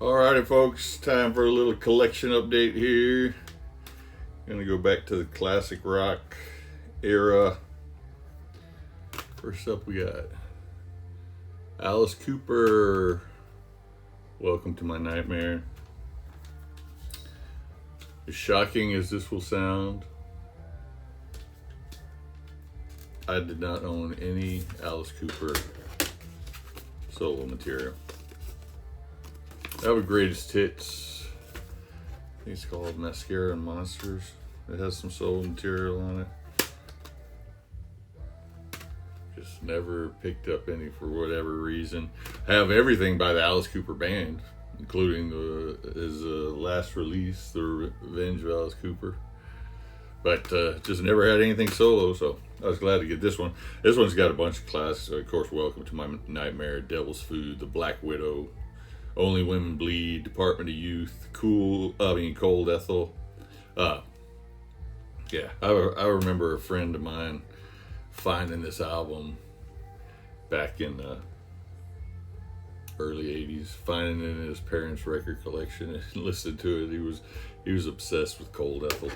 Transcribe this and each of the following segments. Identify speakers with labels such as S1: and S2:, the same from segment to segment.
S1: Alrighty folks, time for a little collection update here. Gonna go back to the classic rock era. First up we got Alice Cooper, Welcome to My Nightmare. As shocking as this will sound, I did not own any Alice Cooper solo material. I have a greatest hits. I think it's called Mascara and Monsters. It has some solo material on it. Just never picked up any for whatever reason. I have everything by the Alice Cooper Band, including his last release, The Revenge of Alice Cooper. But just never had anything solo, so I was glad to get this one. This one's got a bunch of classics. Of course, Welcome to My Nightmare, Devil's Food, The Black Widow, Only Women Bleed, Department of Youth, Cold Ethel. Yeah, I remember a friend of mine finding this album back in the early 80s, finding it in his parents' record collection and listened to it. He was obsessed with Cold Ethel.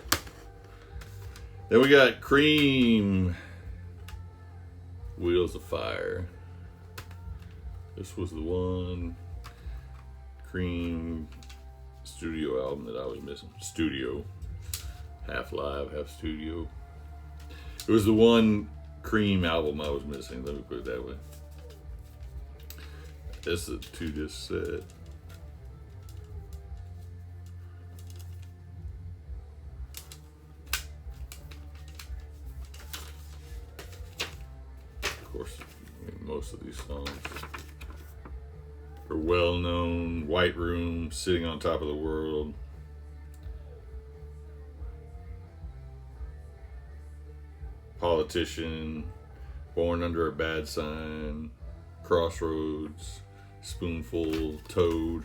S1: Then we got Cream, Wheels of Fire. This was the one Cream studio album that I was missing. Studio, half live, half studio. It was the one Cream album I was missing, let me put it that way. This is a 2-disc set. Of course, most of these songs are well known. White Room, Sitting on Top of the World. Politician, Born Under a Bad Sign, Crossroads, Spoonful, Toad.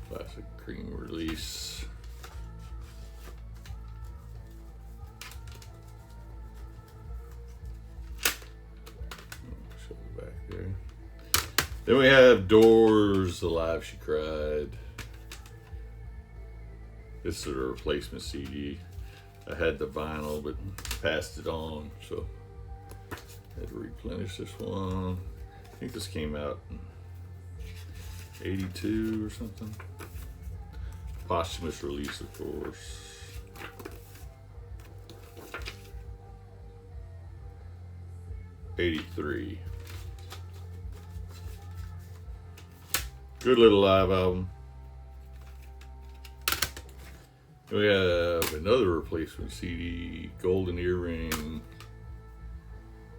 S1: Classic Cream release. Show the back there. Then we have Doors, The Live She Cried. This is a replacement CD. I had the vinyl, but passed it on, so I had to replenish this one. I think this came out in 82 or something. Posthumous release, of course. '83. Good little live album. We have another replacement CD, Golden Earring,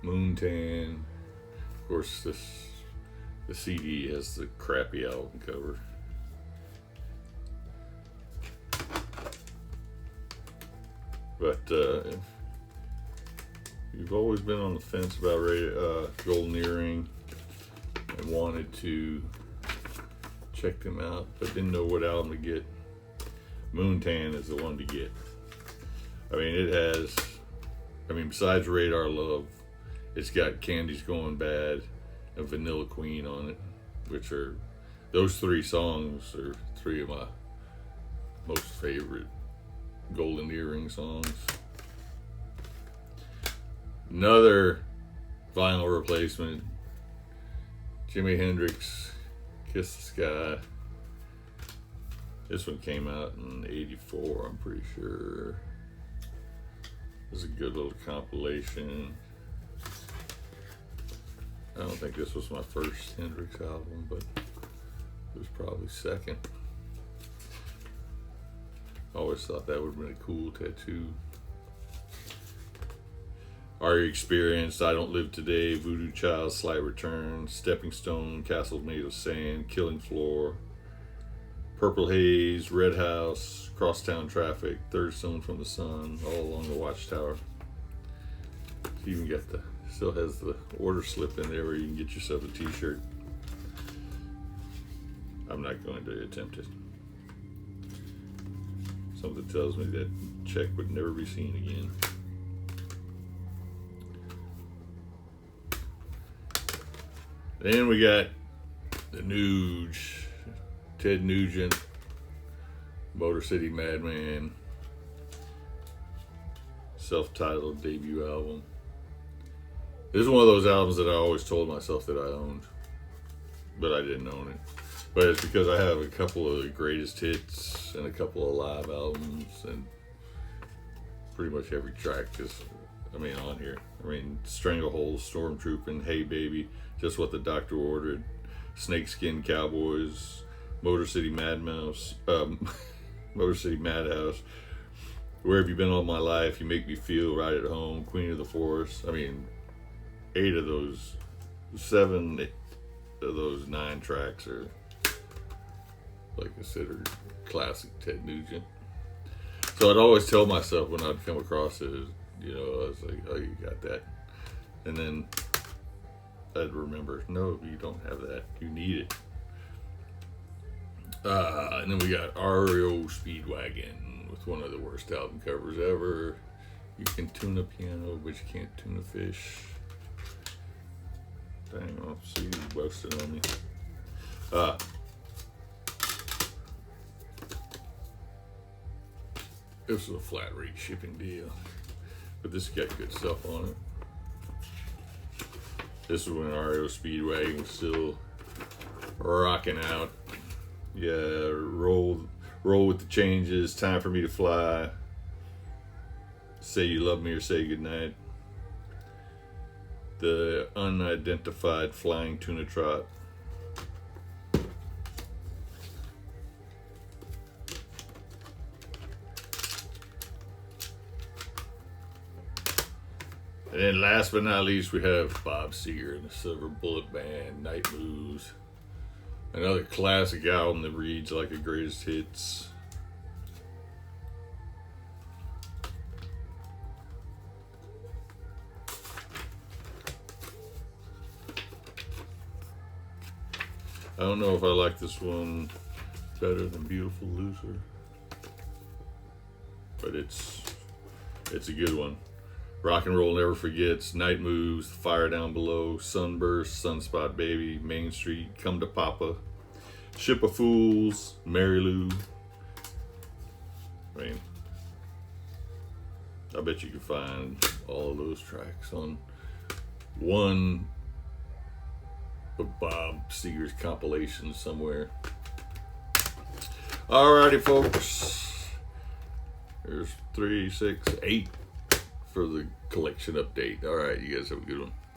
S1: Moontan. Of course, the CD has the crappy album cover. But if you've always been on the fence about Golden Earring and wanted to check them out, but didn't know what album to get, Moontan is the one to get. I mean, it has, besides Radar Love, it's got Candy's Going Bad and Vanilla Queen on it, which are, those three songs are three of my most favorite Golden Earring songs. Another vinyl replacement, Jimi Hendrix, Kiss the Sky. This one came out in '84, I'm pretty sure. It was a good little compilation. I don't think this was my first Hendrix album, but it was probably second. I always thought that would have been a cool tattoo. Are You Experienced, I Don't Live Today, Voodoo Child, Slight Return, Stepping Stone, Castles Made of Sand, Killing Floor, Purple Haze, Red House, Crosstown Traffic, Third Stone from the Sun, All Along the Watchtower. It's even got still has the order slip in there where you can get yourself a t-shirt. I'm not going to attempt it. Something tells me that check would never be seen again. Then we got the Nuge, Ted Nugent, Motor City Madman, self-titled debut album. This is one of those albums that I always told myself that I owned, but I didn't own it. But it's because I have a couple of the greatest hits and a couple of live albums, and pretty much every track is, on here. Stranglehold, Stormtroopin', Hey Baby, Just What the Doctor Ordered, Snakeskin Cowboys, Motor City Madhouse, Motor City Madhouse, Where Have You Been All My Life, You Make Me Feel Right at Home, Queen of the Forest. 8 of those, 7 of those 9 tracks are considered classic Ted Nugent. So I'd always tell myself when I'd come across it, I was like, oh, you got that. And then I'd remember, no, you don't have that. You need it. And then we got REO Speedwagon with one of the worst album covers ever. You can tune a piano, but you can't tune a fish. Dang, I'll see you boasting on me. This is a flat rate shipping deal, but this got good stuff on it. This is when REO Speedwagon was still rocking out. Yeah, roll with the changes. Time for me to fly. Say you love me or say goodnight. The unidentified flying tuna trot. And then last but not least, we have Bob Seger and the Silver Bullet Band, Night Moves. Another classic album that reads like a greatest hits. I don't know if I like this one better than Beautiful Loser, but it's a good one. Rock and Roll Never Forgets, Night Moves, Fire Down Below, Sunburst, Sunspot Baby, Main Street, Come to Papa, Ship of Fools, Mary Lou. I bet you can find all of those tracks on one of Bob Seger's compilations somewhere. Alrighty, folks. There's 3, 6, 8 for the collection update. All right, you guys have a good one.